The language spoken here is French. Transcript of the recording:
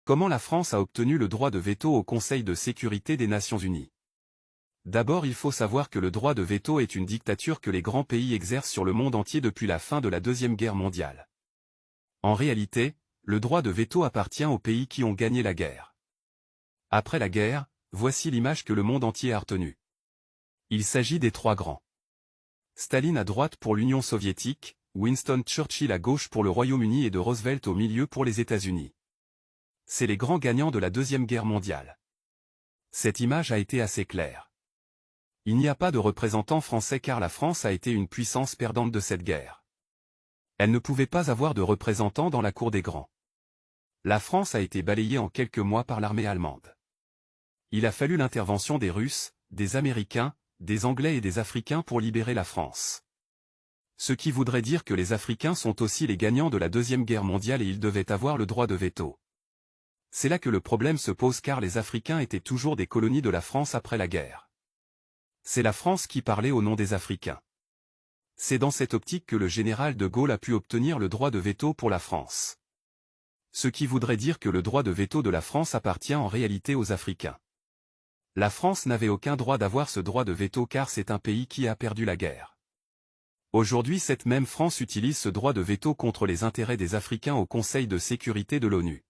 Comment la France a obtenu le droit de veto au Conseil de sécurité des Nations Unies? D'abord, il faut savoir que le droit de veto est une dictature que les grands pays exercent sur le monde entier depuis la fin de la Deuxième Guerre mondiale. En réalité, le droit de veto appartient aux pays qui ont gagné la guerre. Après la guerre, voici l'image que le monde entier a retenue. Il s'agit des trois grands. Staline à droite pour l'Union soviétique, Winston Churchill à gauche pour le Royaume-Uni et de Roosevelt au milieu pour les États-Unis. C'est les grands gagnants de la Deuxième Guerre mondiale. Cette image a été assez claire. Il n'y a pas de représentant français car la France a été une puissance perdante de cette guerre. Elle ne pouvait pas avoir de représentant dans la cour des grands. La France a été balayée en quelques mois par l'armée allemande. Il a fallu l'intervention des Russes, des Américains, des Anglais et des Africains pour libérer la France. Ce qui voudrait dire que les Africains sont aussi les gagnants de la Deuxième Guerre mondiale et ils devaient avoir le droit de veto. C'est là que le problème se pose car les Africains étaient toujours des colonies de la France après la guerre. C'est la France qui parlait au nom des Africains. C'est dans cette optique que le général de Gaulle a pu obtenir le droit de veto pour la France. Ce qui voudrait dire que le droit de veto de la France appartient en réalité aux Africains. La France n'avait aucun droit d'avoir ce droit de veto car c'est un pays qui a perdu la guerre. Aujourd'hui, cette même France utilise ce droit de veto contre les intérêts des Africains au Conseil de sécurité de l'ONU.